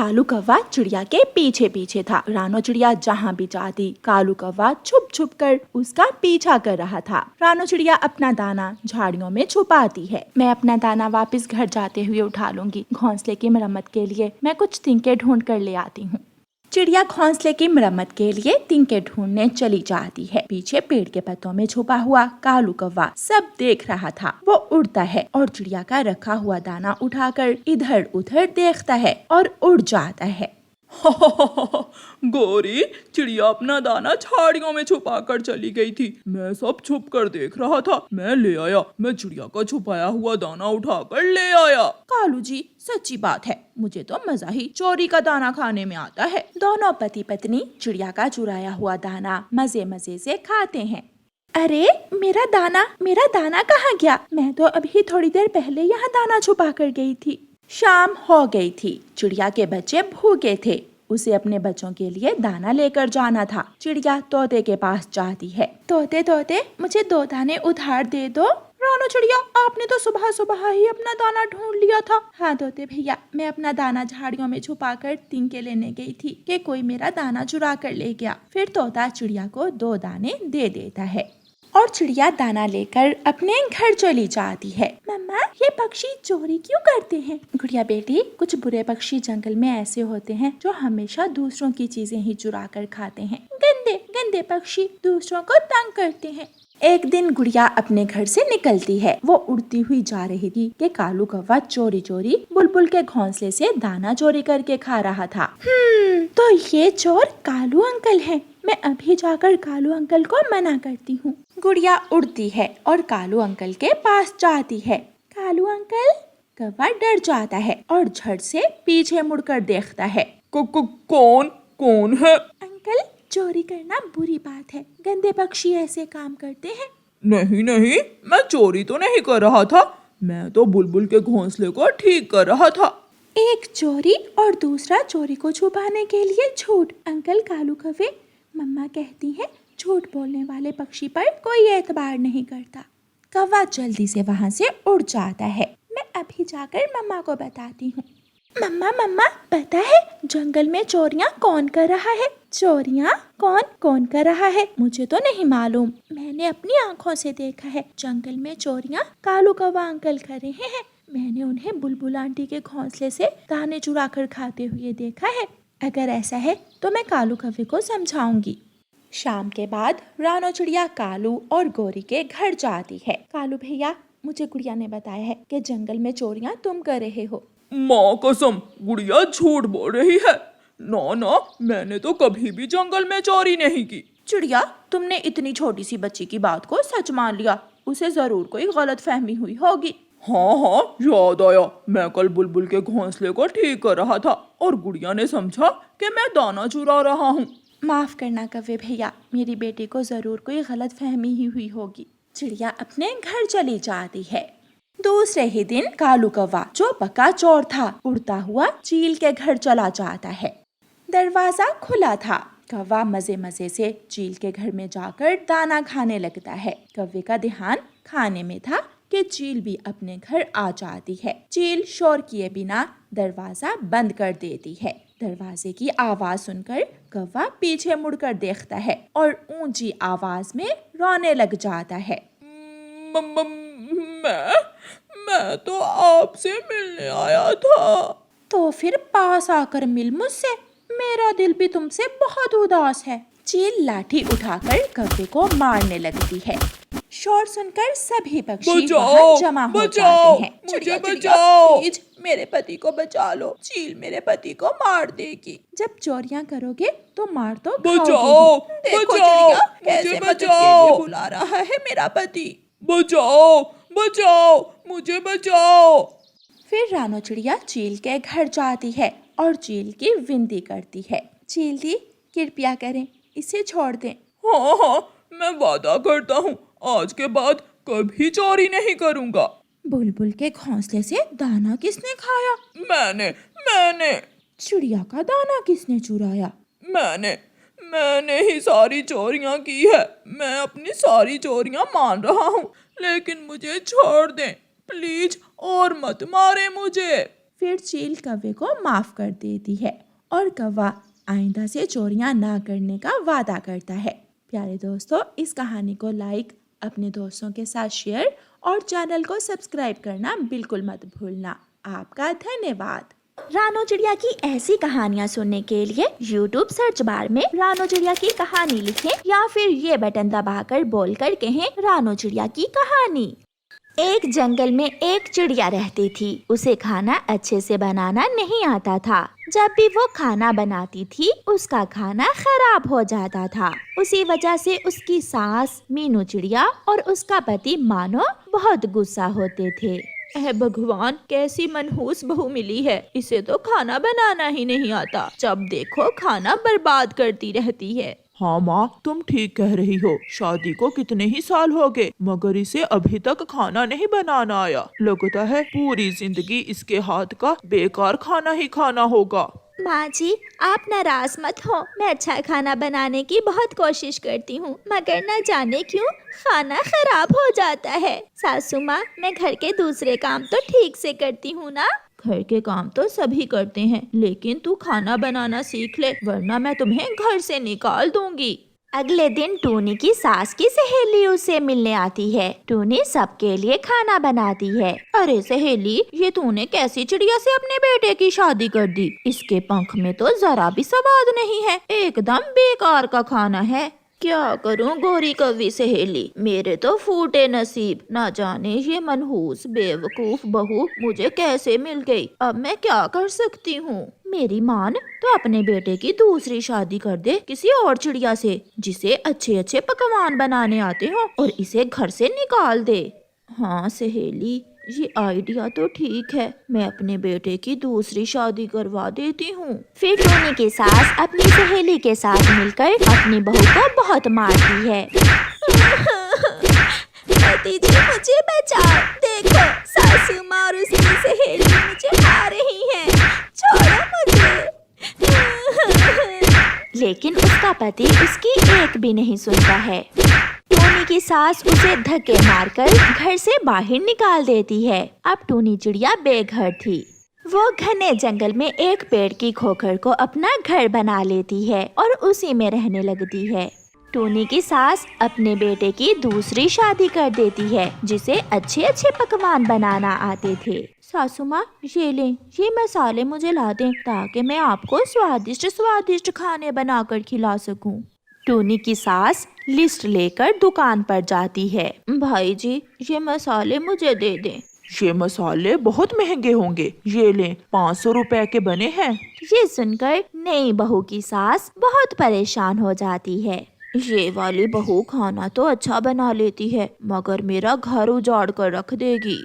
कालू कौवा चिड़िया के पीछे पीछे था। रानो चिड़िया जहाँ भी जाती कालू कौवा छुप छुप कर उसका पीछा कर रहा था। रानो चिड़िया अपना दाना झाड़ियों में छुपाती है। मैं अपना दाना वापस घर जाते हुए उठा लूंगी। घोंसले की मरम्मत के लिए मैं कुछ तिनके ढूंढ कर ले आती हूँ। चिड़िया घोंसले की मरम्मत के लिए तिनके ढूंढने चली जाती है। पीछे पेड़ के पत्तों में छुपा हुआ कालू कौवा सब देख रहा था। वो उड़ता है और चिड़िया का रखा हुआ दाना उठाकर इधर उधर देखता है और उड़ जाता है। गोरी, चिड़िया अपना दाना झाड़ियों में छुपा कर चली गई थी। मैं सब छुप कर देख रहा था। मैं ले आया। मैं चिड़िया का छुपाया हुआ दाना उठाकर ले आया। कालू जी, सच्ची बात है, मुझे तो मजा ही चोरी का दाना खाने में आता है। दोनों पति पत्नी चिड़िया का चुराया हुआ दाना मजे मजे से खाते हैं। अरे मेरा दाना कहाँ गया? मैं तो अभी थोड़ी देर पहले यहाँ दाना छुपा कर गई थी। शाम हो गई थी। चिड़िया के बच्चे भूखे थे। उसे अपने बच्चों के लिए दाना लेकर जाना था। चिड़िया तोते के पास जाती है। तोते तोते, मुझे 2 दाने उधार दे दो। रानो चिड़िया, आपने तो सुबह सुबह ही अपना दाना ढूंढ लिया था। हाँ तोते भैया, मैं अपना दाना झाड़ियों में छुपा कर तिनके लेने गई थी कि कोई मेरा दाना चुरा कर ले गया। फिर तोता चिड़िया को 2 दाने दे देता है और चिड़िया दाना लेकर अपने घर चली जाती है। मम्मा, ये पक्षी चोरी क्यों करते हैं? गुड़िया बेटी, कुछ बुरे पक्षी जंगल में ऐसे होते हैं जो हमेशा दूसरों की चीजें ही चुरा कर खाते हैं। गंदे गंदे पक्षी दूसरों को तंग करते हैं। एक दिन गुड़िया अपने घर से निकलती है। वो उड़ती हुई जा रही थी कि कालू कौवा चोरी चोरी बुलबुल के घोंसले से दाना चोरी करके खा रहा था। तो ये चोर कालू अंकल हैं। मैं अभी जाकर कालू अंकल को मना करती हूँ। गुड़िया उड़ती है और कालू अंकल के पास जाती है। कालू अंकल, कौवा डर जाता है और झट से पीछे मुड़कर देखता है। कौन है? अंकल, चोरी करना बुरी बात है। गंदे पक्षी ऐसे काम करते हैं। नहीं, मैं चोरी तो नहीं कर रहा था। मैं तो बुलबुल के घोंसले को ठीक कर रहा था। एक चोरी और दूसरा चोरी को छुपाने के लिए झूठ। अंकल कालू कौवे, मम्मा कहती हैं झूठ बोलने वाले पक्षी पर कोई एतबार नहीं करता। कौवा जल्दी से वहाँ से उड़ जाता है। मैं अभी जाकर मम्मा को बताती हूँ। मम्मा, पता है जंगल में चोरियाँ कौन कर रहा है? चोरियाँ कौन कर रहा है? मुझे तो नहीं मालूम। मैंने अपनी आँखों से देखा है। जंगल में चोरियाँ कालू कौवा अंकल कर रहे हैं। मैंने उन्हें बुलबुल आंटी के घोंसले से दाने चुरा कर खाते हुए देखा है। अगर ऐसा है तो मैं कालू कौवे को समझाऊंगी। शाम के बाद रानो चिड़िया कालू और गोरी के घर जाती है। कालू भैया, मुझे गुड़िया ने बताया है कि जंगल में चोरियाँ तुम कर रहे हो। माँ कसम, गुड़िया झूठ बोल रही है। ना, मैंने तो कभी भी जंगल में चोरी नहीं की। चिड़िया, तुमने इतनी छोटी सी बच्ची की बात को सच मान लिया। उसे जरूर कोई गलत फहमी हुई होगी। हाँ, याद आया। मैं कल बुलबुल के घोंसले को ठीक कर रहा था और गुड़िया ने समझा कि मैं दाना चुरा रहा हूँ। माफ करना कौवे भैया, मेरी बेटी को जरूर कोई गलत फहमी ही हुई होगी। चिड़िया अपने घर चली जाती है। दूसरे ही दिन कालू कौवा, जो पक्का चोर था, उड़ता हुआ चील के घर चला जाता है। दरवाजा खुला था। कौवा मजे मजे से चील के घर में जाकर दाना खाने लगता है। कौवे का ध्यान खाने में था कि चील भी अपने घर आ जाती है। चील शोर किए बिना दरवाजा बंद कर देती है। दरवाजे की आवाज सुनकर कौवा पीछे मुड़कर देखता है और ऊंची आवाज में रोने लग जाता है। मैं तो आपसे मिलने आया था। तो फिर पास आकर मिल मुझसे। मेरा दिल भी तुमसे बहुत उदास है। चील लाठी उठाकर कौवे को मारने लगती है। शोर सुनकर सभी पक्षी वहाँ जमा हो जाते हैं। मुझे बचाओ, प्लीज मेरे पति को बचा लो। चील मेरे पति को मार देगी। जब चोरियां करोगे तो मार तो खाओगे। देखो चिड़िया कैसे मदद के लिए बुला रहा है मेरा पति। बचाओ, मुझे बचाओ। फिर रानो चिड़िया चील के घर जाती है और चील की विनती करती है। चील दी, कृपया करें, इसे छोड़ दें। हाँ, मैं वादा करता हूँ, आज के बाद कभी चोरी नहीं करूँगा। बुलबुल के घोंसले से दाना किसने खाया? मैंने। चिड़िया का दाना किसने चुराया? मैंने ही सारी चोरियां की है। मैं अपनी सारी चोरियां मान रहा हूँ, लेकिन मुझे छोड़ दें प्लीज और मत मारे मुझे। फिर चील कौवे को माफ कर देती है और कौवा आइंदा से चोरियां ना करने का वादा करता है। प्यारे दोस्तों, इस कहानी को लाइक, अपने दोस्तों के साथ शेयर और चैनल को सब्सक्राइब करना बिल्कुल मत भूलना। आपका धन्यवाद। रानो चिड़िया की ऐसी कहानियाँ सुनने के लिए YouTube सर्च बार में रानो चिड़िया की कहानी लिखें या फिर ये बटन दबाकर बोलकर कहें रानो चिड़िया की कहानी। एक जंगल में एक चिड़िया रहती थी। उसे खाना अच्छे से बनाना नहीं आता था। जब भी वो खाना बनाती थी उसका खाना खराब हो जाता था। उसी वजह से उसकी सास मीनू चिड़िया और उसका पति मानो बहुत गुस्सा होते थे। भगवान, कैसी मनहूस बहू मिली है, इसे तो खाना बनाना ही नहीं आता। जब देखो खाना बर्बाद करती रहती है। हाँ माँ, तुम ठीक कह रही हो। शादी को कितने ही साल हो गए मगर इसे अभी तक खाना नहीं बनाना आया। लगता है पूरी जिंदगी इसके हाथ का बेकार खाना ही खाना होगा। माँ जी, आप नाराज मत हो। मैं अच्छा खाना बनाने की बहुत कोशिश करती हूँ मगर न जाने क्यों खाना खराब हो जाता है। सासू माँ, मैं घर के दूसरे काम तो ठीक से करती हूँ ना। घर के काम तो सभी करते हैं, लेकिन तू खाना बनाना सीख ले वरना मैं तुम्हें घर से निकाल दूंगी। अगले दिन टूनी की सास की सहेली उसे मिलने आती है। टूनी सबके लिए खाना बनाती है। अरे सहेली, ये तूने कैसी चिड़िया से अपने बेटे की शादी कर दी? इसके पंख में तो जरा भी स्वाद नहीं है, एकदम बेकार का खाना है। क्या करूं गोरी कवि सहेली, मेरे तो फूटे नसीब। ना जाने ये मनहूस बेवकूफ बहू मुझे कैसे मिल गई। अब मैं क्या कर सकती हूँ? मेरी मान तो अपने बेटे की दूसरी शादी कर दे किसी और चिड़िया से जिसे अच्छे अच्छे पकवान बनाने आते हो और इसे घर से निकाल दे। हाँ सहेली, ये आइडिया तो ठीक है, मैं अपने बेटे की दूसरी शादी करवा देती हूँ। फिर टूनी की सास अपनी सहेली के साथ मिलकर अपनी बहू को बहुत मारती है। पति जी, मुझे बचाओ। देखो, सासू माँ और उसकी सहेली मुझे मार रही हैं। छोड़ो मुझे। लेकिन उसका पति उसकी एक भी नहीं सुनता है। टूनी की सास उसे धक्के मारकर घर से बाहर निकाल देती है। अब टूनी चिड़िया बेघर थी। वो घने जंगल में एक पेड़ की खोखर को अपना घर बना लेती है और उसी में रहने लगती है। टूनी की सास अपने बेटे की दूसरी शादी कर देती है जिसे अच्छे अच्छे पकवान बनाना आते थे। सासू माँ, ये लें, ये मसाले मुझे ला दें ताकि मैं आपको स्वादिष्ट स्वादिष्ट खाने बनाकर खिला सकूं। टूनी की सास लिस्ट लेकर दुकान पर जाती है। भाई जी, ये मसाले मुझे दे दें। ये मसाले बहुत महंगे होंगे, ये लें, 500 रुपए के बने हैं। ये सुनकर नई बहू की सास बहुत परेशान हो जाती है। ये वाली बहू खाना तो अच्छा बना लेती है मगर मेरा घर उजाड़ कर रख देगी।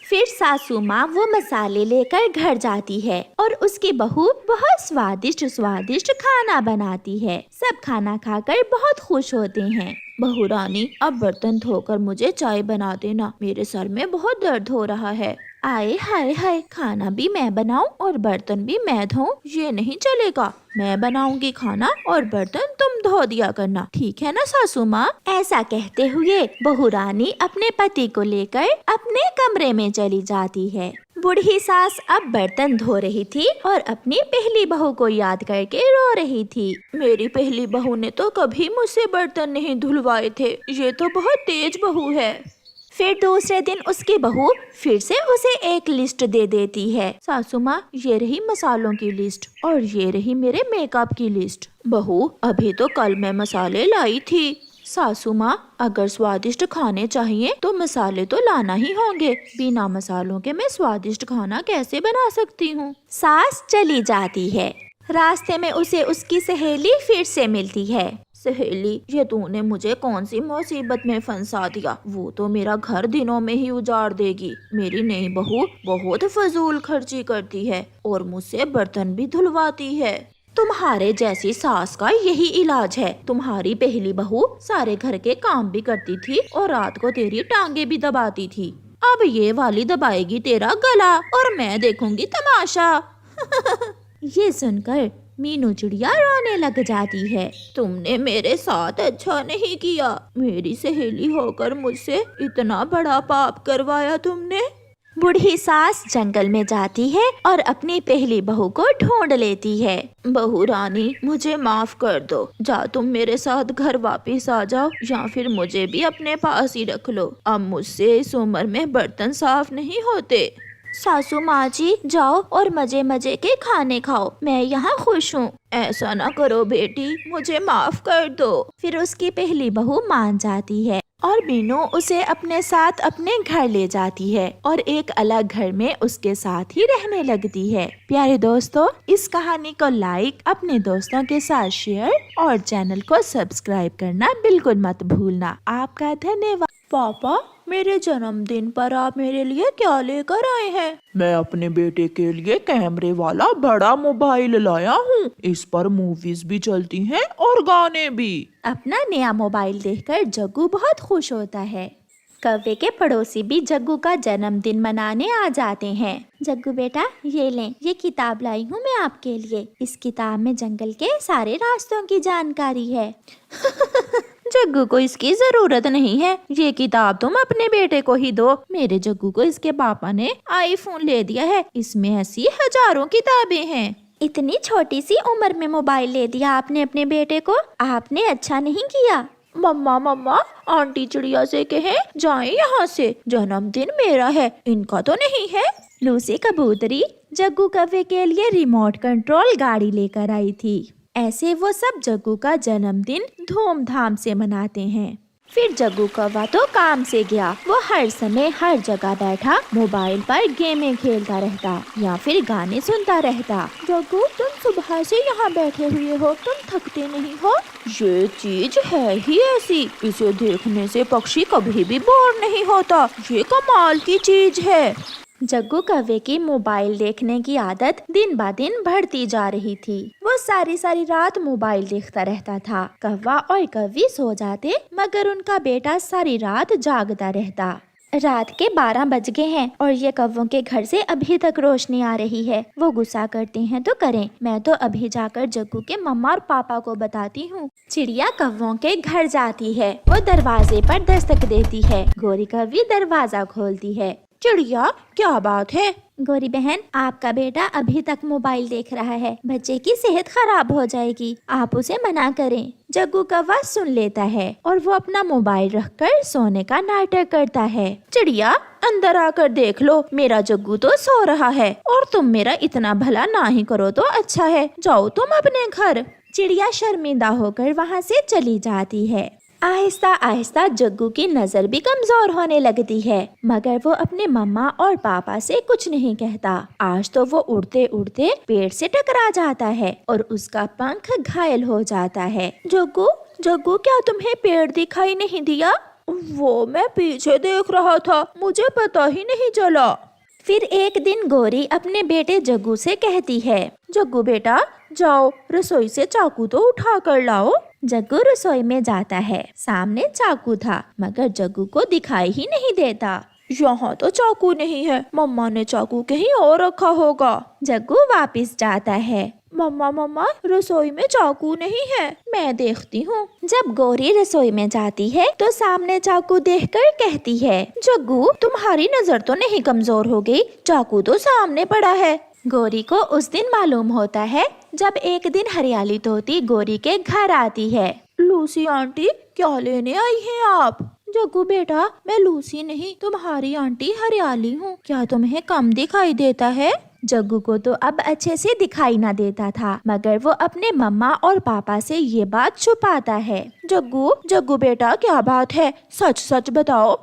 फिर सासू माँ वो मसाले लेकर घर जाती है और उसकी बहू बहुत स्वादिष्ट स्वादिष्ट खाना बनाती है। सब खाना खाकर बहुत खुश होते हैं। बहू रानी, अब बर्तन धोकर मुझे चाय बना देना, मेरे सर में बहुत दर्द हो रहा है। आए हाय हाय, खाना भी मैं बनाऊं और बर्तन भी मैं धोऊं? ये नहीं चलेगा। मैं बनाऊंगी खाना और बर्तन तुम धो दिया करना, ठीक है ना सासू माँ? ऐसा कहते हुए बहू रानी अपने पति को लेकर अपने कमरे में चली जाती है। बूढ़ी सास अब बर्तन धो रही थी और अपनी पहली बहू को याद करके रो रही थी। मेरी पहली बहू ने तो कभी मुझसे बर्तन नहीं धुलवाए थे, ये तो बहुत तेज बहू है। फिर दूसरे दिन उसकी बहू फिर से उसे एक लिस्ट दे देती है। सासू माँ, ये रही मसालों की लिस्ट और ये रही मेरे मेकअप की लिस्ट। बहू, अभी तो कल मैं मसाले लाई थी। सासू माँ, अगर स्वादिष्ट खाने चाहिए तो मसाले तो लाना ही होंगे, बिना मसालों के मैं स्वादिष्ट खाना कैसे बना सकती हूँ? सास चली जाती है। रास्ते में उसे उसकी सहेली फिर से मिलती है। सहेली, ये तूने मुझे कौन सी मुसीबत में फंसा दिया? वो तो मेरा घर दिनों में ही उजाड़ देगी। मेरी नई बहू बहुत फजूल खर्ची करती है और मुझसे बर्तन भी धुलवाती है। तुम्हारे जैसी सास का यही इलाज है। तुम्हारी पहली बहू सारे घर के काम भी करती थी और रात को तेरी टांगे भी दबाती थी। अब ये वाली दबाएगी तेरा गला और मैं देखूंगी तमाशा। ये सुनकर मीनू चिड़िया रोने लग जाती है। तुमने मेरे साथ अच्छा नहीं किया। मेरी सहेली होकर मुझसे इतना बड़ा पाप करवाया तुमने। बूढ़ी सास जंगल में जाती है और अपनी पहली बहू को ढूंढ लेती है। बहू रानी, मुझे माफ कर दो। जा तुम मेरे साथ घर वापस आ जाओ, या फिर मुझे भी अपने पास ही रख लो। अब मुझसे इस उम्र में बर्तन साफ नहीं होते। सासू माँ जी, जाओ और मजे मजे के खाने खाओ, मैं यहाँ खुश हूँ। ऐसा ना करो बेटी, मुझे माफ कर दो। फिर उसकी पहली बहू मान जाती है और मीनू उसे अपने साथ अपने घर ले जाती है और एक अलग घर में उसके साथ ही रहने लगती है। प्यारे दोस्तों, इस कहानी को लाइक, अपने दोस्तों के साथ शेयर और चैनल को सब्सक्राइब करना बिल्कुल मत भूलना। आपका धन्यवाद। पापा, मेरे जन्मदिन पर आप मेरे लिए क्या लेकर आए हैं? मैं अपने बेटे के लिए कैमरे वाला बड़ा मोबाइल लाया हूँ। इस पर मूवीज भी चलती हैं और गाने भी। अपना नया मोबाइल देखकर जग्गू बहुत खुश होता है। कव्वे के पड़ोसी भी जग्गू का जन्मदिन मनाने आ जाते हैं। जग्गू बेटा, ये लें, ये किताब लाई हूँ मैं आपके लिए। इस किताब में जंगल के सारे रास्तों की जानकारी है। जग्गू को इसकी जरूरत नहीं है, ये किताब तुम अपने बेटे को ही दो। मेरे जग्गू को इसके पापा ने आईफोन ले दिया है, इसमें ऐसी हजारों किताबें हैं। इतनी छोटी सी उम्र में मोबाइल ले दिया आपने अपने बेटे को, आपने अच्छा नहीं किया। मम्मा मम्मा, आंटी चिड़िया से कहें जाएं यहाँ से, जन्मदिन मेरा है, इनका तो नहीं है। लूसी कबूतरी जग्गू कव्वे के लिए रिमोट कंट्रोल गाड़ी लेकर आई थी। ऐसे वो सब जग्गू का जन्मदिन धूमधाम से मनाते हैं। फिर जग्गू कौवा तो काम से गया। वो हर समय हर जगह बैठा मोबाइल पर गेमें खेलता रहता या फिर गाने सुनता रहता। जग्गू, तुम सुबह से यहाँ बैठे हुए हो, तुम थकते नहीं हो? ये चीज है ही ऐसी, इसे देखने से पक्षी कभी भी बोर नहीं होता। ये कमाल की चीज है। जग्गू कव्वे की मोबाइल देखने की आदत दिन ब दिन बढ़ती जा रही थी। वो सारी सारी रात मोबाइल देखता रहता था। कौवा और कव्वी सो जाते, मगर उनका बेटा सारी रात जागता रहता। रात के 12 बज गए हैं और ये कौवों के घर से अभी तक रोशनी आ रही है। वो गुस्सा करते हैं तो करें, मैं तो अभी जाकर जग्गू के मम्मा और पापा को बताती हूँ। चिड़िया कौवों के घर जाती है। वो दरवाजे पर दस्तक देती है। गोरी कव्वी दरवाजा खोलती है। चिड़िया, क्या बात है? गोरी बहन, आपका बेटा अभी तक मोबाइल देख रहा है, बच्चे की सेहत खराब हो जाएगी, आप उसे मना करें। जग्गू कौवा सुन लेता है और वो अपना मोबाइल रखकर सोने का नाटक करता है। चिड़िया, अंदर आकर देख लो, मेरा जग्गू तो सो रहा है और तुम मेरा इतना भला ना ही करो तो अच्छा है। जाओ तुम अपने घर। चिड़िया शर्मिंदा होकर वहाँ से चली जाती है। आहिस्ता आहिस्ता जग्गू की नजर भी कमजोर होने लगती है, मगर वो अपने मम्मा और पापा से कुछ नहीं कहता। आज तो वो उड़ते उड़ते पेड़ से टकरा जाता है और उसका पंख घायल हो जाता है। जग्गू, जग्गू, क्या तुम्हें पेड़ दिखाई नहीं दिया? वो मैं पीछे देख रहा था, मुझे पता ही नहीं चला। फिर एक दिन गोरी अपने बेटे जग्गू से कहती है, जग्गू बेटा, जाओ रसोई से चाकू तो उठा कर लाओ। जग्गू रसोई में जाता है। सामने चाकू था, मगर जग्गू को दिखाई ही नहीं देता। यहाँ तो चाकू नहीं है, मम्मा ने चाकू कहीं और रखा होगा। जग्गू वापस जाता है। मम्मा मम्मा, रसोई में चाकू नहीं है, मैं देखती हूँ। जब गोरी रसोई में जाती है तो सामने चाकू देखकर कहती है, जग्गू, तुम्हारी नजर तो नहीं कमजोर हो गई? चाकू तो सामने पड़ा है। गोरी को उस दिन मालूम होता है जब एक दिन हरियाली तोती गोरी के घर आती है। लूसी आंटी, क्या लेने आई हैं आप? जग्गू बेटा, मैं लूसी नहीं, तुम्हारी आंटी हरियाली हूँ। क्या तुम्हें कम दिखाई देता है? जग्गू को तो अब अच्छे से दिखाई ना देता था, मगर वो अपने मम्मा और पापा से ये बात छुपाता है। जग्गू, जग्गू बेटा, क्या बात है? सच सच बताओ।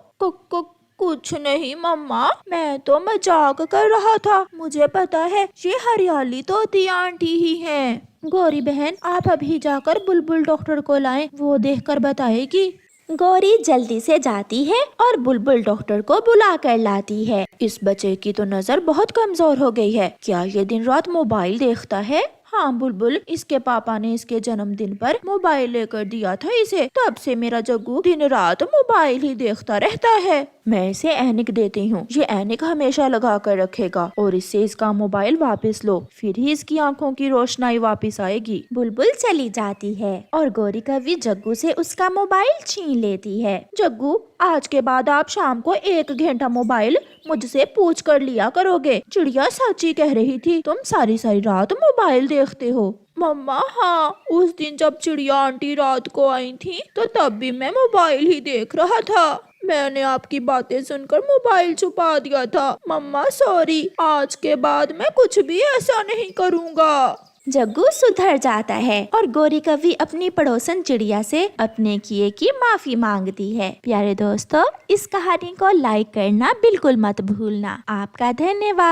कुछ नहीं मम्मा, मैं तो मजाक कर रहा था। मुझे पता है ये हरियाली तोती आंटी ही हैं। गौरी बहन, आप अभी जाकर बुलबुल डॉक्टर को लाएं, वो देखकर बताएगी। गौरी जल्दी से जाती है और बुलबुल डॉक्टर को बुला कर लाती है। इस बच्चे की तो नजर बहुत कमजोर हो गई है। क्या ये दिन रात मोबाइल देखता है? हाँ बुलबुल, इसके पापा ने इसके जन्मदिन पर मोबाइल लेकर दिया था इसे। तब से मेरा जग्गू दिन रात मोबाइल ही देखता रहता है। मैं इसे ऐनक देती हूँ, ये ऐनक हमेशा लगा कर रखेगा और इससे इसका मोबाइल वापस लो, फिर ही इसकी आंखों की रोशनाई वापस आएगी। बुलबुल चली जाती है और गौरी कौवी जग्गू से उसका मोबाइल छीन लेती है। जग्गू, आज के बाद आप शाम को 1 घंटा मोबाइल मुझसे पूछ कर लिया करोगे। चिड़िया सच ही कह रही थी, तुम सारी सारी रात मोबाइल देखते हो। मम्मा हाँ, उस दिन जब चिड़िया आंटी रात को आई थी तो तब भी मैं मोबाइल ही देख रहा था। मैंने आपकी बातें सुनकर मोबाइल छुपा दिया था। मम्मा सॉरी, आज के बाद मैं कुछ भी ऐसा नहीं करूँगा। जग्गू सुधर जाता है और गौरी कौवी अपनी पड़ोसन चिड़िया से अपने किए की माफी मांगती है। प्यारे दोस्तों, इस कहानी को लाइक करना बिल्कुल मत भूलना। आपका धन्यवाद।